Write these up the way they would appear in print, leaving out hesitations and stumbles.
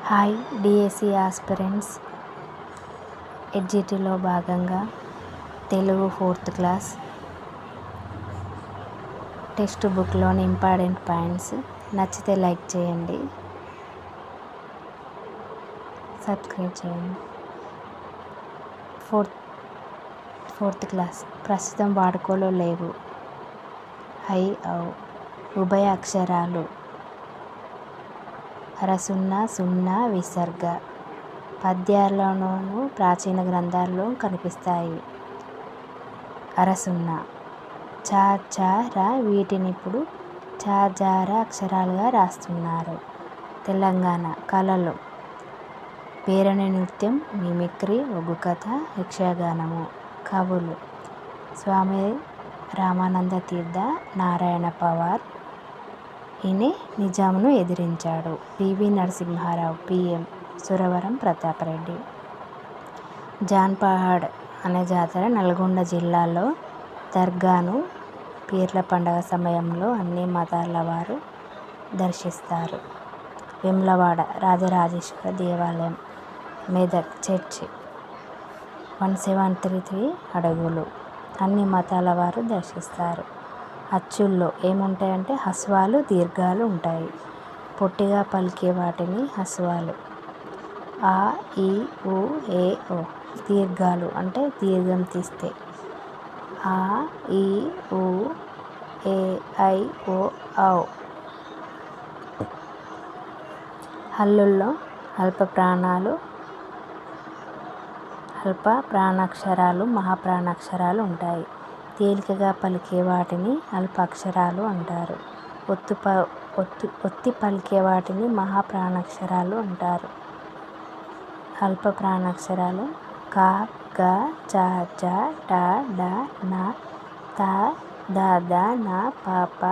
Hi DSC aspirants. ఎడ్జిటీలో భాగంగా Telugu 4th class text బుక్లోని ఇంపార్టెంట్ పాయింట్స్. నచ్చితే లైక్ చేయండి, సబ్స్క్రైబ్ చేయండి. ఫోర్త్ క్లాస్ ప్రస్తుతం వాడుకలో లేవు. ఐ ఔ ఉభయ అక్షరాలు అరసున్న సున్నా విసర్గ పద్యాల్లోనూ ప్రాచీన గ్రంథాల్లో కనిపిస్తాయి. అరసున్న చ చ ర వీటినిప్పుడు చ జ ర అక్షరాలుగా రాస్తున్నారు. తెలంగాణ కళలు పేరణి నృత్యం, మిమిక్రీ, ఒగ్గు కథ, యక్షగానము. కవులు స్వామి రామానంద తీర్థ, నారాయణ పవార్. ఈయన నిజాంను ఎదిరించాడు. PV Narasimha Rao, PM. సురవరం ప్రతాపరెడ్డి. జాన్పహాడ్ అనే జాతర నల్గొండ జిల్లాలో దర్గాను పీర్ల పండుగ సమయంలో అన్ని మతాల వారు దర్శిస్తారు. వేములవాడ రాజరాజేశ్వర దేవాలయం, మెదక్ చర్చి 1733 అడుగులు. అన్ని మతాల వారు దర్శిస్తారు. అచ్చుల్లో ఏముంటాయంటే హ్రస్వాలు, దీర్ఘాలు ఉంటాయి. పొట్టిగా పలికే వాటిని హ్రస్వాలు. ఆ ఈ ఉ ఏ ఓ. దీర్ఘాలు అంటే దీర్ఘం తీస్తే ఆ ఈ ఉ ఏ ఐ ఓ ఔ. హల్లుల్లో అల్ప ప్రాణాక్షరాలు, మహాప్రాణాక్షరాలు ఉంటాయి. తేలికగా పలికే వాటిని అల్పాక్షరాలు అంటారు. ఒత్తి పలికే వాటిని మహాప్రాణాక్షరాలు అంటారు. అల్ప ప్రాణాక్షరాలు క, గ, చ, చ, ట, డ, న, త, ద, ద, న, ప, ప,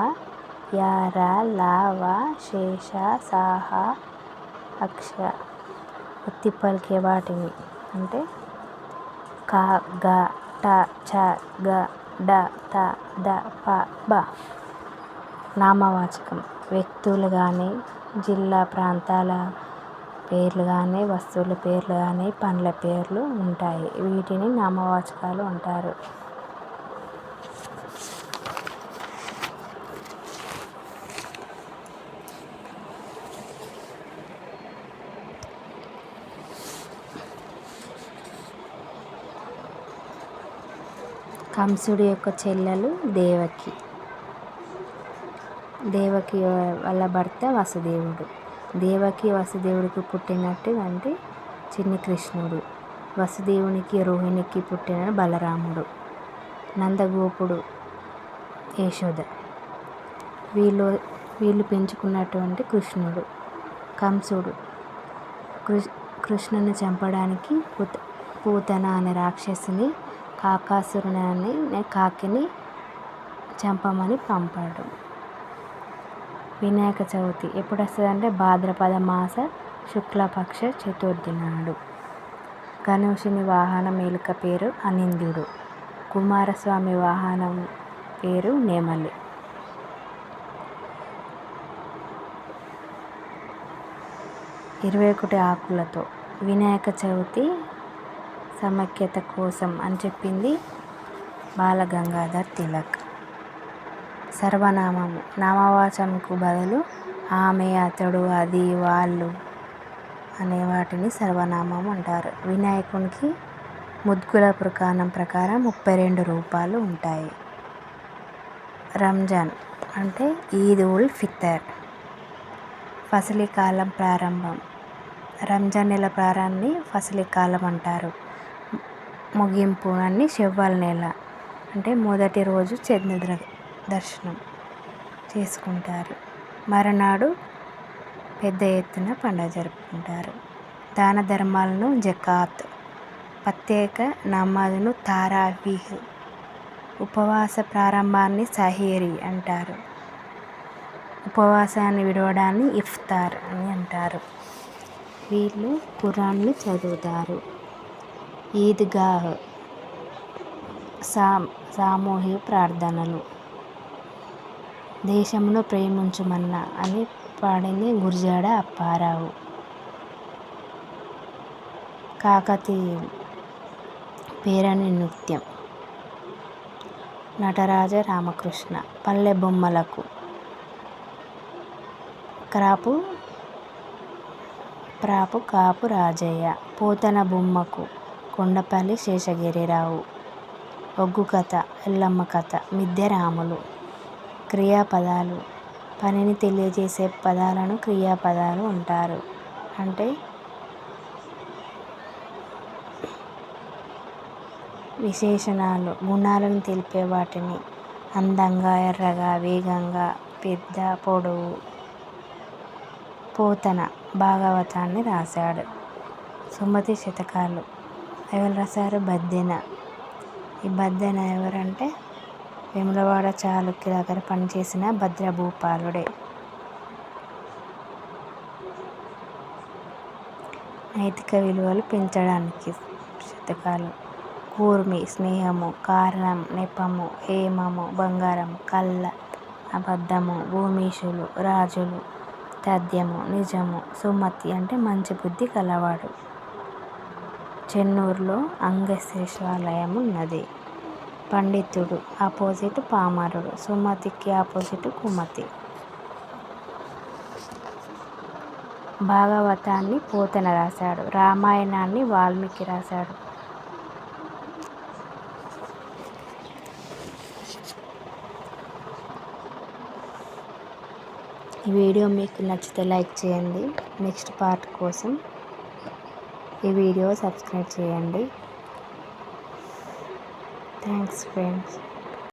య, ర, ల, వ, ష, ష, స, హ, అక్ష. ఒత్తి పలికే వాటిని అంటే క, గ, ట, చ, గ, డ, త, ద, ప, బ. నామవాచకం వ్యక్తులు కానీ, జిల్లా ప్రాంతాల పేర్లు కానీ, వస్తువుల పేర్లు కానీ, పండ్ల పేర్లు ఉంటాయి. వీటిని నామవాచకాలు అంటారు. కంసుడి యొక్క చెల్లెలు దేవకి. దేవకి వాళ్ళ భర్త వసుదేవుడు. దేవకి వసుదేవుడికి పుట్టినటువంటి చిన్ని కృష్ణుడు. వసుదేవునికి రోహిణికి పుట్టిన బలరాముడు. నందగోపుడు, యశోద. వీళ్ళు పెంచుకున్నటువంటి కృష్ణుడు. కంసుడు కృష్ణుని చంపడానికి పూతన అనే రాక్షసిని, కాకాసురుని అనే కాకిని చంపమని పంపాడు. వినాయక చవితి ఎప్పుడు వస్తుందంటే భాద్రపద మాస శుక్లపక్ష చతుర్థి నాడు. గణేశుని వాహనం ఎలుక, పేరు అనింద్యుడు. కుమారస్వామి వాహనం పేరు నెమలి. "21 ఆకులతో వినాయక చవితి సమైక్యత కోసం" అని చెప్పింది బాలగంగాధర్ తిలక్. సర్వనామము నామవాచకంకు బదులు ఆమె, అతడు, అది, వాళ్ళు అనే వాటిని సర్వనామం అంటారు. వినాయకునికి ముద్గుల పురాణం ప్రకారం 32 రూపాలు ఉంటాయి. రంజాన్ అంటే ఈద్ ఉల్ ఫితర్. ఫసలి కాలం ప్రారంభం. రంజాన్ నెల ప్రారంభాన్ని ఫసలి కాలం అంటారు. ముగింపు అని షవ్వల్ నెల అంటే మొదటి రోజు చంద్ర దర్శనం చేసుకుంటారు. మరునాడు పెద్ద ఎత్తున పండుగ జరుపుకుంటారు. దాన ధర్మాలను జకాత్, ప్రత్యేక నమాజును తారావీహ్, ఉపవాస ప్రారంభాన్ని సహీరీ అంటారు. ఉపవాసాన్ని విడవడాన్ని ఇఫ్తార్ అని అంటారు. వీళ్ళు ఖురాన్ను చదువుతారు. ఈద్గాహ్ సామూహిక ప్రార్థనలు. దేశమును ప్రేమించుమన్నా అని పాడింది గురజాడ అప్పారావు. కాకతీయ పేరణి నృత్యం. నటరాజ రామకృష్ణ. పల్లె బొమ్మలకు ప్రాపు కాపు రాజయ్య. పోతన బొమ్మకు కొండపల్లి శేషగిరిరావు. ఒగ్గు కథ ఎల్లమ్మ కథ. మిద్దె రాములు. క్రియాపదాలు పనిని తెలియజేసే పదాలను క్రియాపదాలు అంటారు. అంటే విశేషణాలు గుణాలను తెలిపే వాటిని. అందంగా, ఎర్రగా, వేగంగా, పెద్ద, పొడవు. పోతన భాగవతాన్ని రాశాడు. సుమతి శతకాలు ఎవరు రాశారు? బద్దెన. ఈ బద్దెన ఎవరంటే వేములవాడ చాళుక్యుల దగ్గర పనిచేసిన భద్రభూపాలుడే. నైతిక విలువలు పెంచడానికి శతకాలు. కూర్మి, స్నేహము, కారణం, నెపము, హేమము, బంగారము, కళ్ళ, అబద్ధము, భూమిష్యులు, రాజులు, తథ్యము, నిజము. సుమతి అంటే మంచి బుద్ధి కలవాడు. చెన్నూరులో అంగశేషాలయం ఉన్నది. పండితుడు ఆపోజిట్ పామరుడు. సుమతికి ఆపోజిట్ కుమతి. భాగవతాన్ని పోతన రాశాడు. రామాయణాన్ని వాల్మీకి రాశాడు. ఈ వీడియో మీకు నచ్చితే లైక్ చేయండి. నెక్స్ట్ పార్ట్ కోసం ఈ వీడియో సబ్స్క్రైబ్ చేయండి. Thanks friends.